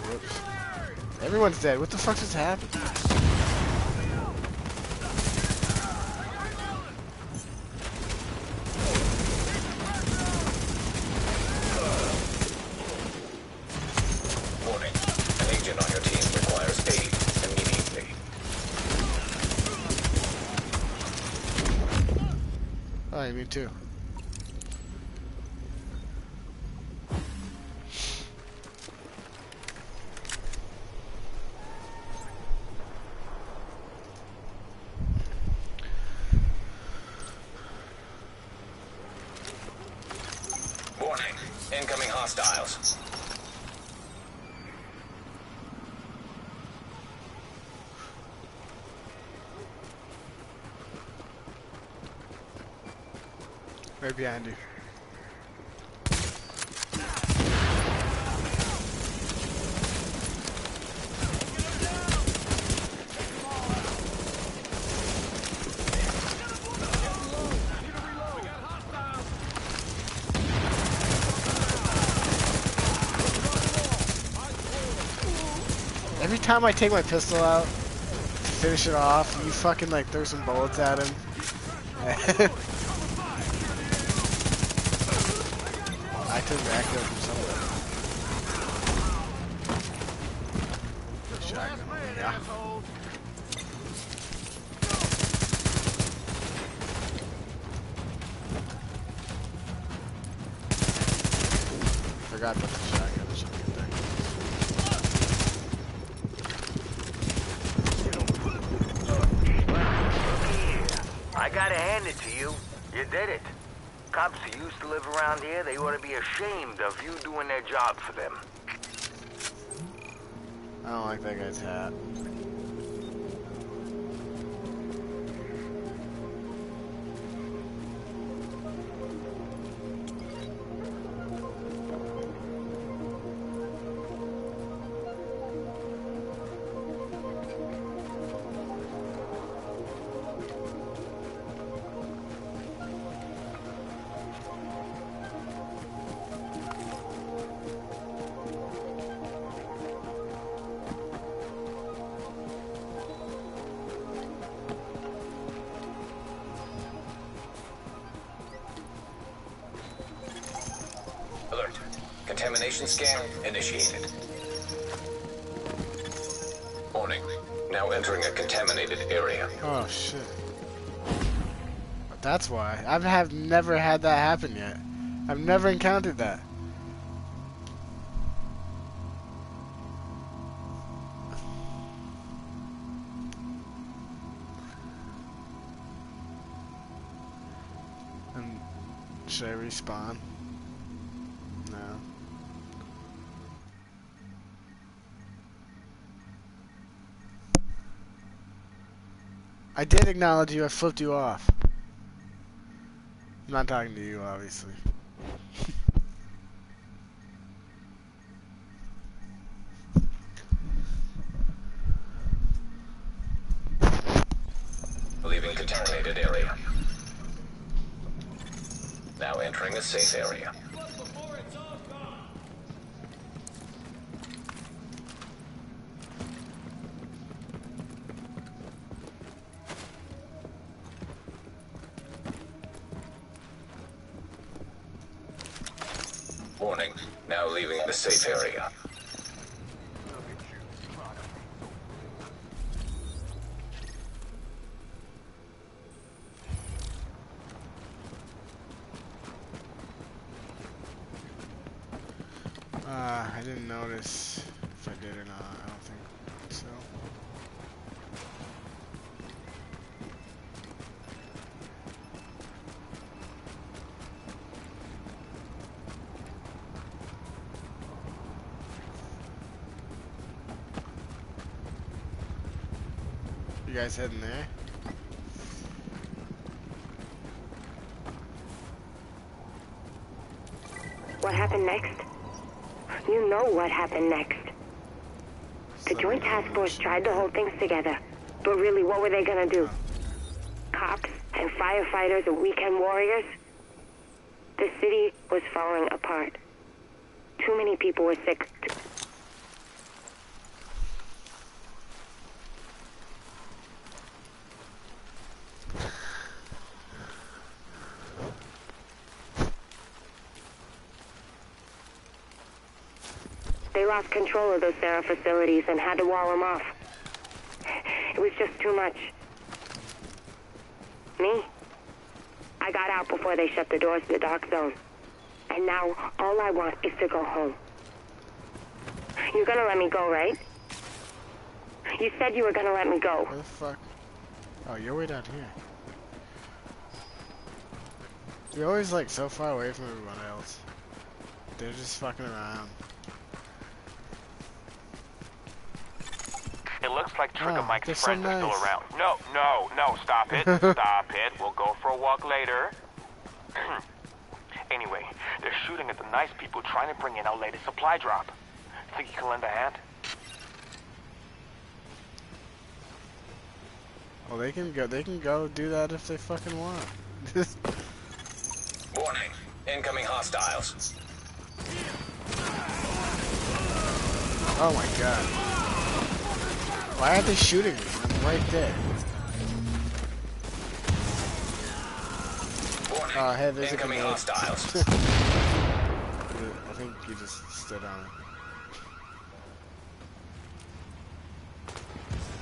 Whoops. Everyone's dead. What the fuck just happened? Warning. An agent on your team requires aid immediately. Oh, me too. Warning. Incoming hostiles. Right behind you. Every time I take my pistol out to finish it off, you fucking like throw some bullets at him. I took the echo from somewhere. Shotgun. Yeah. Forgot about the shotgun. Should get that. I gotta hand it to you. You did it. Cops who used to live around here, they ought to be ashamed of you doing their job for them. I don't like that guy's hat. Alert. Contamination scan initiated. Warning. Now entering a contaminated area. Oh shit. That's why. I have never had that happen yet. I've never encountered that. Should I respawn? No. I did acknowledge you, I flipped you off. I'm not talking to you, obviously. Leaving contaminated area. Now entering a safe area. Warning. Now leaving the safe area. I didn't notice if I did or not. I don't think so. You guys heading there? What happened next? You know what happened next. The Joint Task Force tried to hold things together, but really, what were they gonna do? Cops and firefighters and weekend warriors? The city was falling apart. Too many people were sick. They lost control of those Sarah facilities and had to wall them off. It was just too much. Me? I got out before they shut the doors to the dark zone. And now, all I want is to go home. You're gonna let me go, right? You said you were gonna let me go. Where the fuck? Oh, you're way down here. You're always like so far away from everyone else. They're just fucking around. It looks like Trigger Oh, Mike's they're so friends are still nice. around. No, stop it. Stop it. We'll go for a walk later. Anyway, they're shooting at the nice people trying to bring in our latest supply drop. Think you can lend a hand? Well, they can go do that if they fucking want. Warning. Incoming hostiles. Oh my god. Why aren't they shooting me? I'm right there. Warning. Oh, hey, there's a Incoming grenade. hostiles. I think you just stood on it.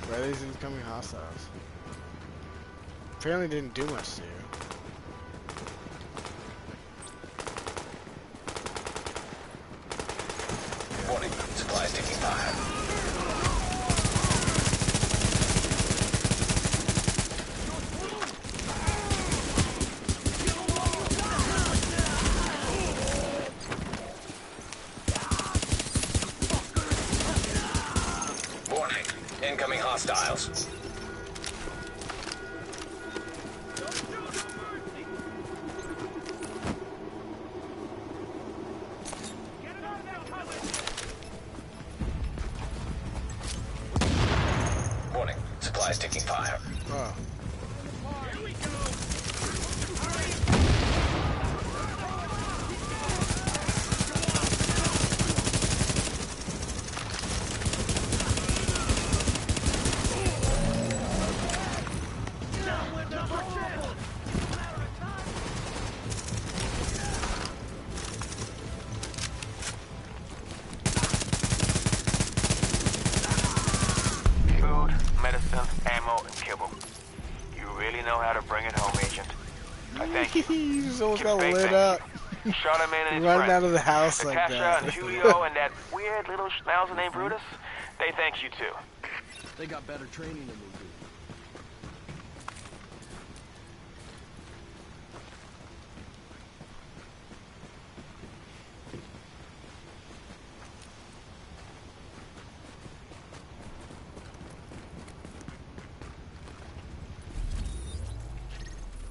Where are these incoming hostiles? Apparently didn't do much to you. Warning. Supplies taking fire. Warning. Incoming hostiles. Warning. Supplies taking fire. Oh. Food, medicine, ammo, and kibble. You really know how to bring it home, Agent. I thank you. He's almost Keep got faith, lit thank up. you. Charlemagne and his Running friends. out of the house like Natasha that. and Julio and that weird little schnauzer named Brutus, they thank you too. They got better training than we do.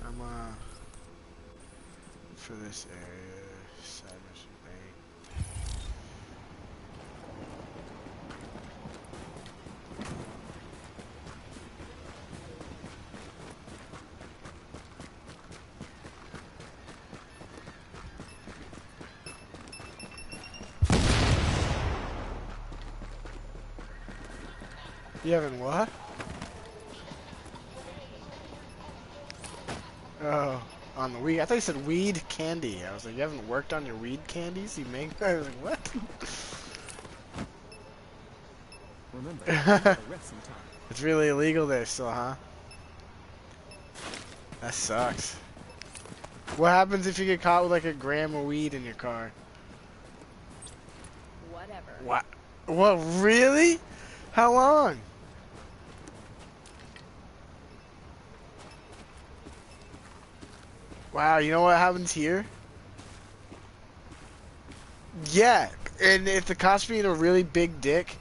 I'm for this area, side mission bank. You having what? Oh, on the weed. I thought you said weed candy. I was like, you haven't worked on your weed candies? You make? I was like, what? Remember, you gotta rest sometime. It's really illegal there still, huh? That sucks. What happens if you get caught with like a gram of weed in your car? Whatever. What? What? Really? How long? Wow, you know what happens here? Yeah, and if the cop's being a really big dick,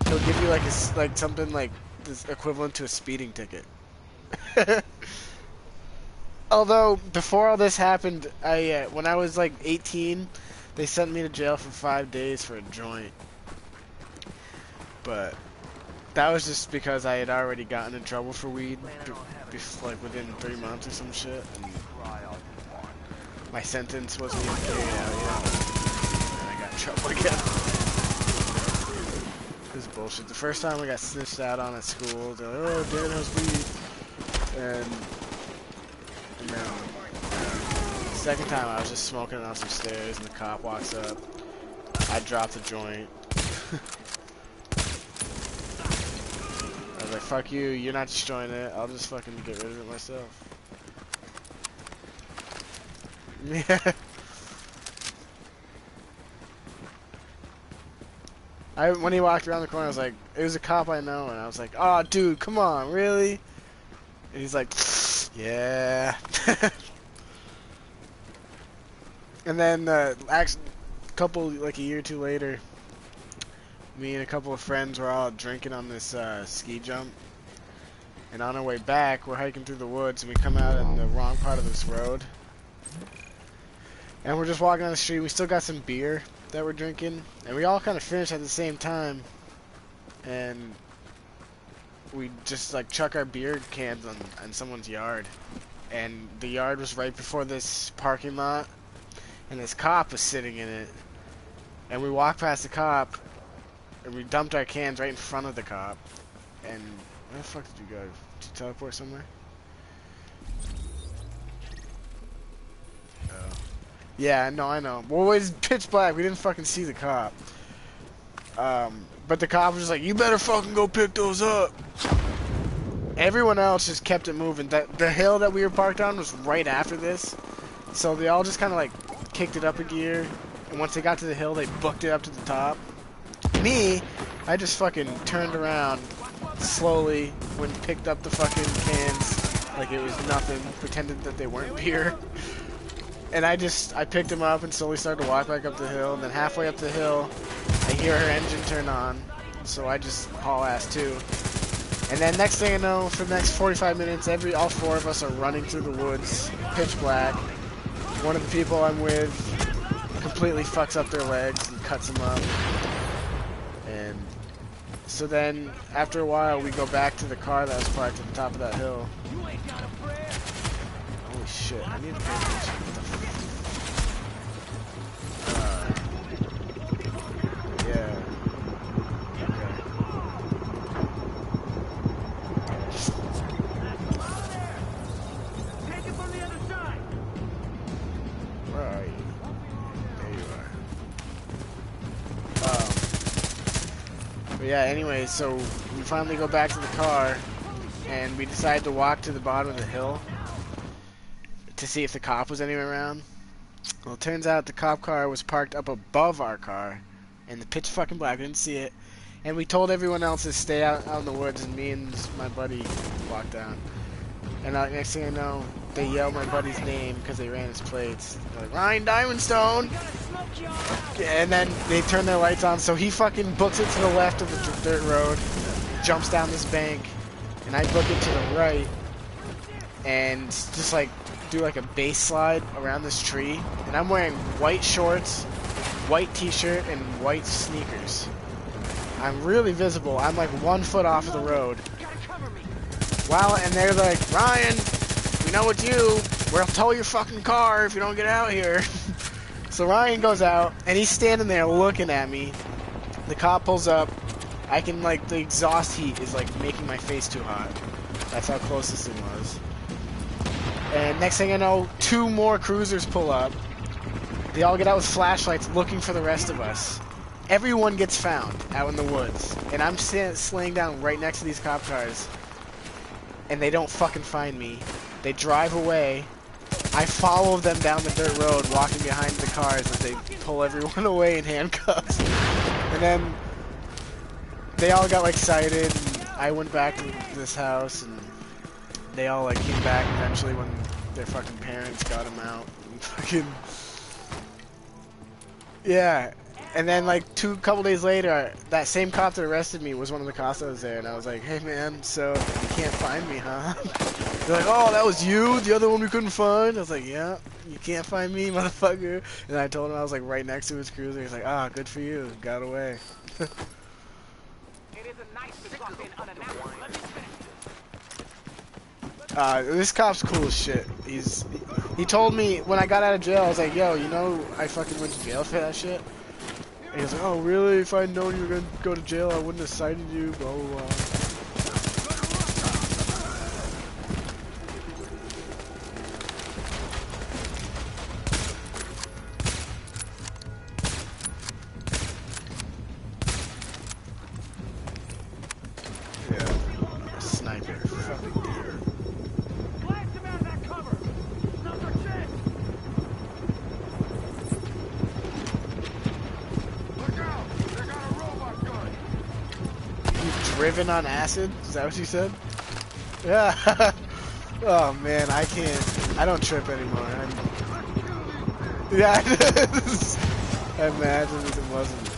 he'll give you like like something like this equivalent to a speeding ticket. Although before all this happened, when I was like 18, they sent me to jail for 5 days for a joint. But that was just because I had already gotten in trouble for weed, like within 3 months or some shit. And my sentence wasn't even carried out yet, and I got in trouble again. This is bullshit. The first time I got snitched out on at school, they're like, "Oh, Dan has weed," and then the second time I was just smoking on some stairs, and the cop walks up. I dropped the joint. I was like, fuck you, you're not destroying it. I'll just fucking get rid of it myself. Yeah. When he walked around the corner, I was like, it was a cop I know, and I was like, oh, dude, come on, really? And he's like, yeah. And then, actually, like a year or two later, me and a couple of friends were all drinking on this ski jump. And on our way back, we're hiking through the woods, and we come out in the wrong part of this road. And we're just walking on the street. We still got some beer that we're drinking, and we all kind of finished at the same time. And we just like chuck our beer cans on someone's yard. And the yard was right before this parking lot, and this cop was sitting in it. And we walked past the cop, and we dumped our cans right in front of the cop. And where the fuck did you go? Did you teleport somewhere? Oh. Yeah, no, I know. Well, it was pitch black. We didn't fucking see the cop. But the cop was just like, you better fucking go pick those up. Everyone else just kept it moving. The hill that we were parked on was right after this. So they all just kind of like kicked it up a gear. And once they got to the hill, they booked it up to the top. Me, I just fucking turned around slowly, went and picked up the fucking cans like it was nothing, pretended that they weren't beer. And I picked them up and slowly started to walk back up the hill. And then halfway up the hill, I hear her engine turn on. So I just haul ass too. And then next thing I know, for the next 45 minutes, all four of us are running through the woods, pitch black. One of the people I'm with completely fucks up their legs and cuts them up. And so then, after a while, we go back to the car that was parked at the top of that hill. Holy shit, I need to pay attention. Yeah. Where are you? There you are. But yeah, anyway, so we finally go back to the car, and we decide to walk to the bottom of the hill to see if the cop was anywhere around. Well, it turns out the cop car was parked up above our car, and the pitch fucking black, we didn't see it. And we told everyone else to stay out in the woods, and me and my buddy walked down. And next thing I know, they yelled my buddy's name because they ran his plates. They're like, Ryan Diamondstone! And then they turned their lights on, so he fucking books it to the left of the dirt road, jumps down this bank, and I book it to the right, and just like do like a base slide around this tree. And I'm wearing white shorts, white t-shirt, and white sneakers. I'm really visible. I'm like 1 foot off of the road. Wow, and they're like, Ryan, we know it's you. We'll tow your fucking car if you don't get out here. So Ryan goes out, and he's standing there looking at me. The cop pulls up. I can, like, the exhaust heat is, like, making my face too hot. That's how close this thing was. And next thing I know, 2 more cruisers pull up. They all get out with flashlights looking for the rest of us. Everyone gets found out in the woods. And I'm slaying down right next to these cop cars. And they don't fucking find me. They drive away. I follow them down the dirt road, walking behind the cars as they pull everyone away in handcuffs. And then they all got like excited, and I went back to this house, and they all like came back eventually when their fucking parents got them out. And fucking yeah. And then like couple days later, that same cop that arrested me was one of the cops that was there, and I was like, hey man, so you can't find me, huh? They're like, oh, that was you? The other one we couldn't find? I was like, yeah, you can't find me, motherfucker. And I told him I was like right next to his cruiser. He's like, ah, good for you, got away. This cop's cool as shit. He told me when I got out of jail, I was like, yo, you know I fucking went to jail for that shit? And he was like, oh really? If I'd known you were gonna go to jail, I wouldn't have cited you, blah blah blah. Driven on acid? Is that what you said? Yeah. Oh man, I can't. I don't trip anymore. Yeah, I imagine if it wasn't.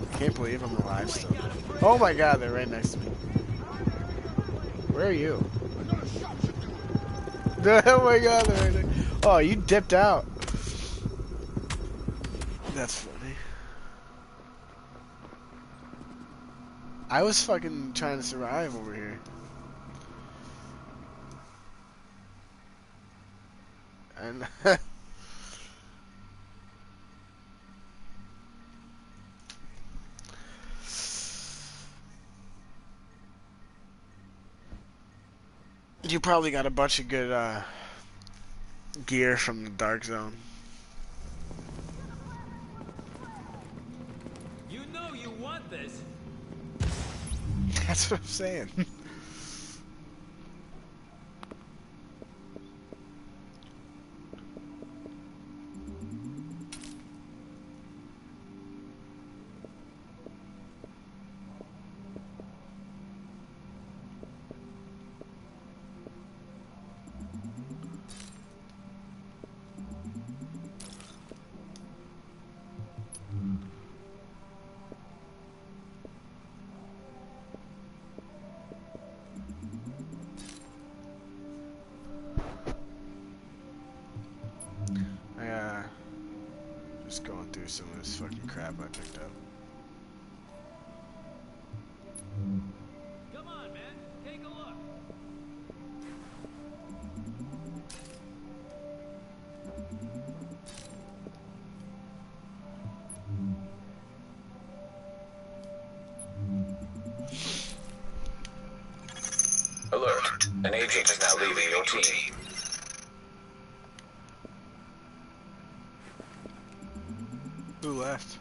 I can't believe I'm alive still. Oh my god, they're right next to me. Where are you? Oh my god, they're right next. Oh, you dipped out. That's funny. I was fucking trying to survive over here. And you probably got a bunch of good gear from the Dark Zone. You know you want this. That's what I'm saying. Just going through some of this fucking crap I picked up. Come on, man. Take a look. Alert. An agent is now leaving your team. Who left?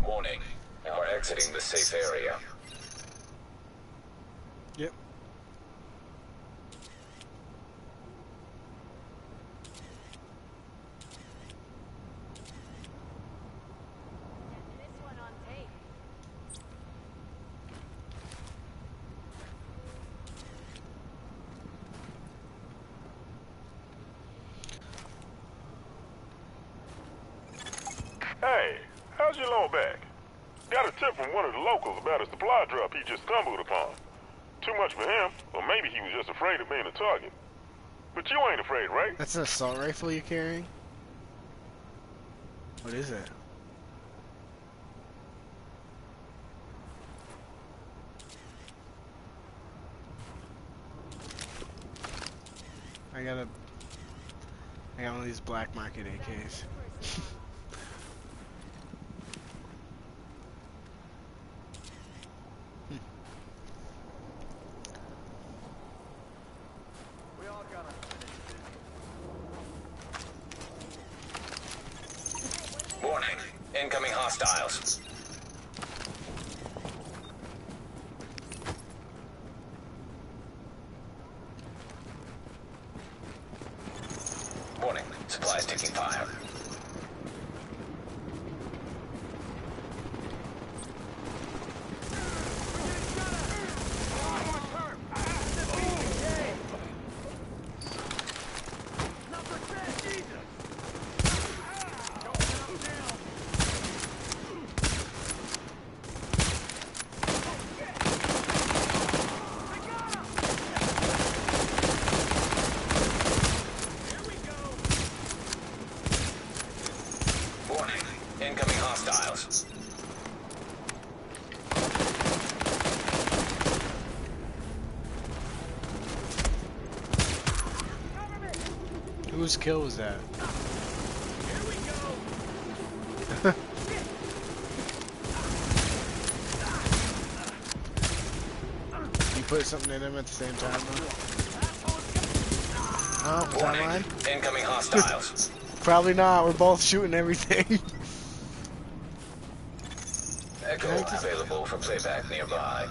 Warning. You are exiting the safe area. Yep. Hey, how's your low back? Got a tip from one of the locals about a supply drop he just stumbled upon. Too much for him, or maybe he was just afraid of being a target. But you ain't afraid, right? That's an assault rifle you're carrying? What is it? I got one of these black market AKs. Warning. Incoming hostiles. Warning. Supplies taking fire. Incoming hostiles. Whose kill was that? You put something in him at the same time, though? Oh, was that mine? Incoming hostiles. Probably not. We're both shooting everything. Echo available for playback nearby.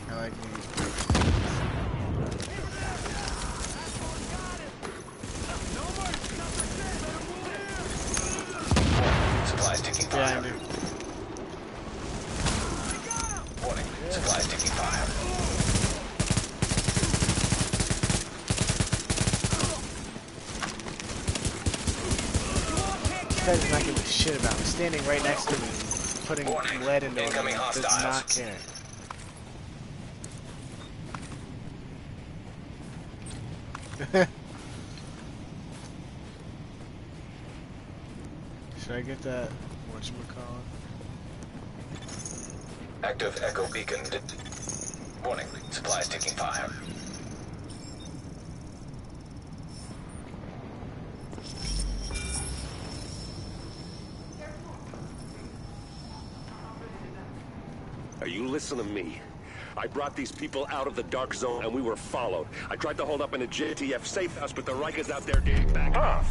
I like these. Supplies taking Yeah, I fire. do. Warning. Supplies taking fire. This guy's not giving a shit about me. Standing right next to me, putting Warning. lead into him. Incoming Does hostiles. not care. Should I get that? Whatchamacallit? Active Echo beacon. Warning. Supplies taking fire. Are you listening to me? I brought these people out of the dark zone and we were followed. I tried to hold up in a JTF safe house, but the Rikers out there dating back. Huh?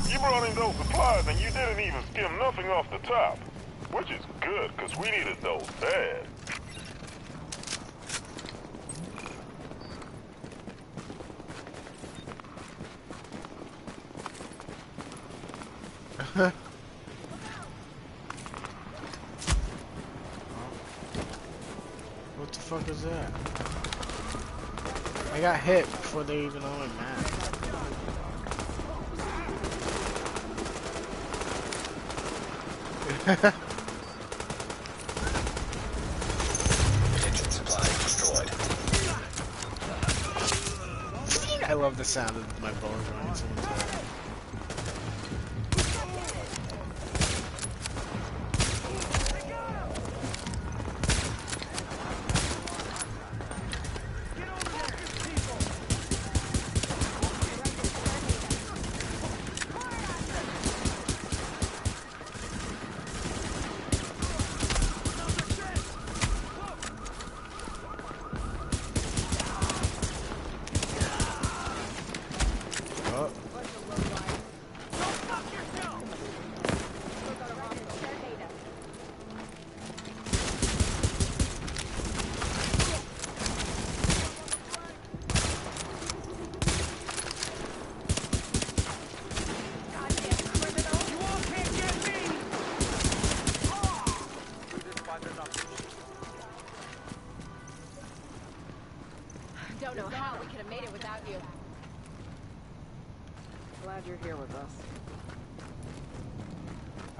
You brought in those supplies and you didn't even skim nothing off the top. Which is good, because we needed those bad. What the fuck is that? I got hit before they even on my map. Kitchen supplies destroyed. I love the sound of my bullets running someone's head. Oh. Don't know how we could have made it without you. Glad you're here with us.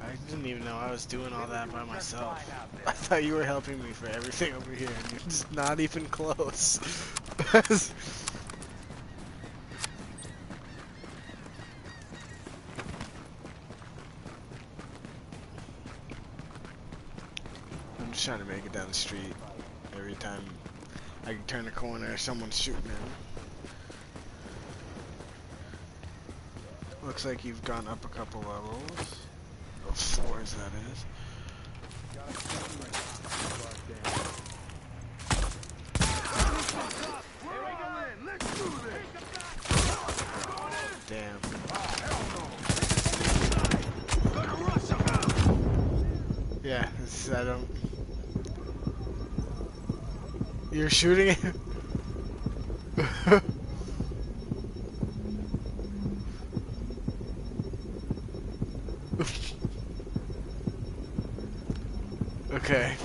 I didn't even know I was doing all that by myself. I thought you were helping me for everything over here, and you're just not even close. I'm just trying to make it down the street. Every time I can turn a corner, someone's shooting at me. Looks like you've gone up a couple levels. Or floors, that is. Damn. Yeah, this, I don't... You're shooting it? Okay.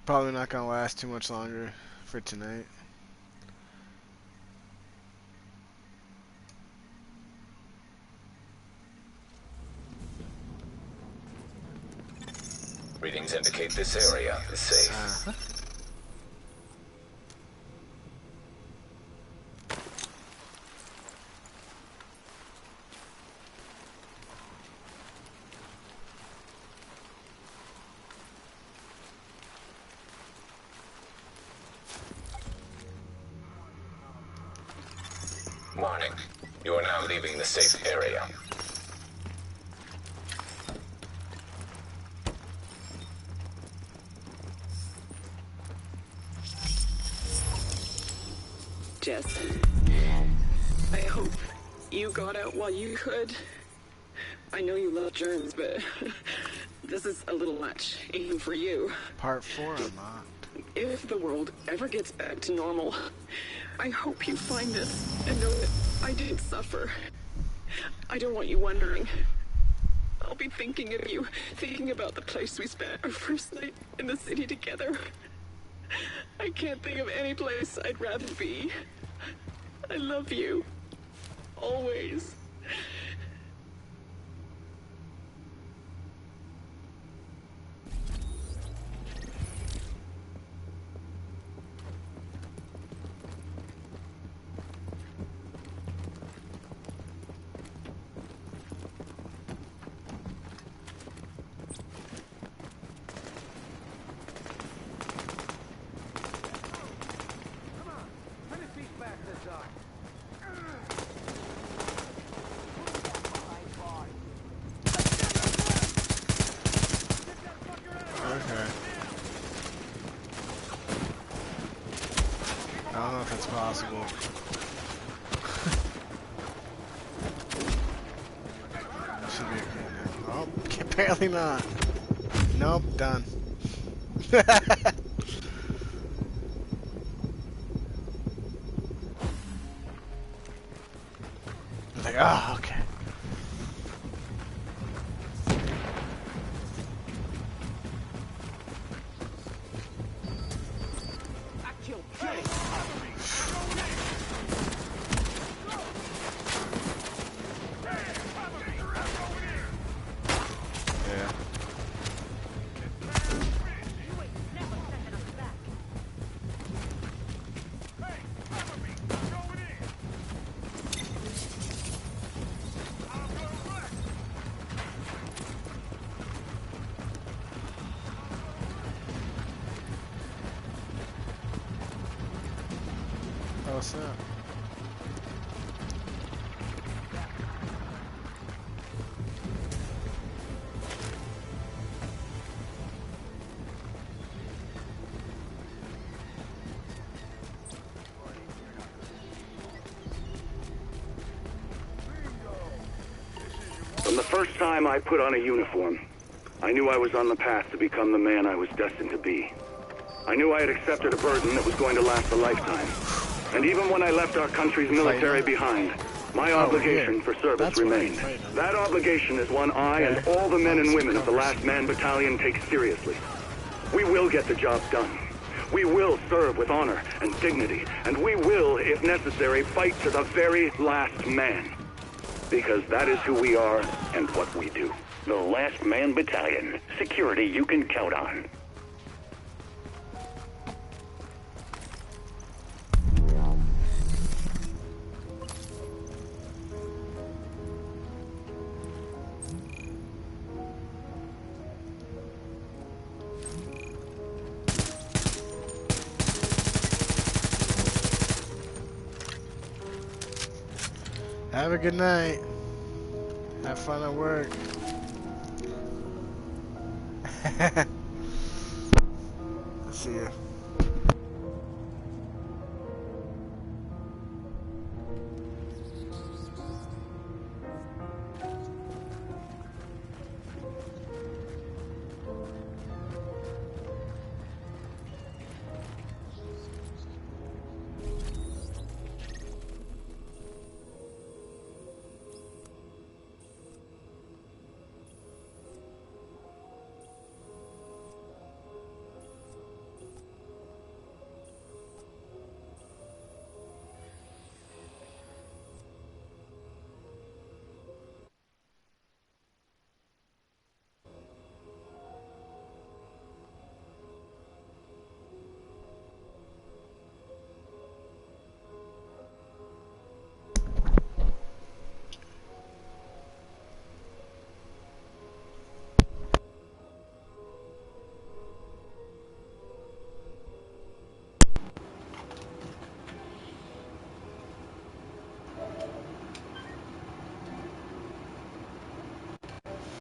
Probably not gonna last too much longer for tonight. Readings indicate this area is safe. Warning. You are now leaving the safe area. Jess, I hope you got out while you could. I know you love germs, but this is a little much, even for you. Part 4 unlocked. If the world ever gets back to normal, I hope you find this and know that I didn't suffer. I don't want you wondering. I'll be thinking of you, thinking about the place we spent our first night in the city together. I can't think of any place I'd rather be. I love you. Always. I don't know if it's possible. Should be okay now. Oh, apparently not. Nope, done. I was like, oh, okay. What's up? From the first time I put on a uniform, I knew I was on the path to become the man I was destined to be. I knew I had accepted a burden that was going to last a lifetime. And even when I left our country's military behind, my obligation for service remained. That obligation is one I and all the men and women of the Last Man Battalion take seriously. We will get the job done. We will serve with honor and dignity, and we will, if necessary, fight to the very last man. Because that is who we are and what we do. The Last Man Battalion. Security you can count on. Have a good night. Have fun at work. See ya.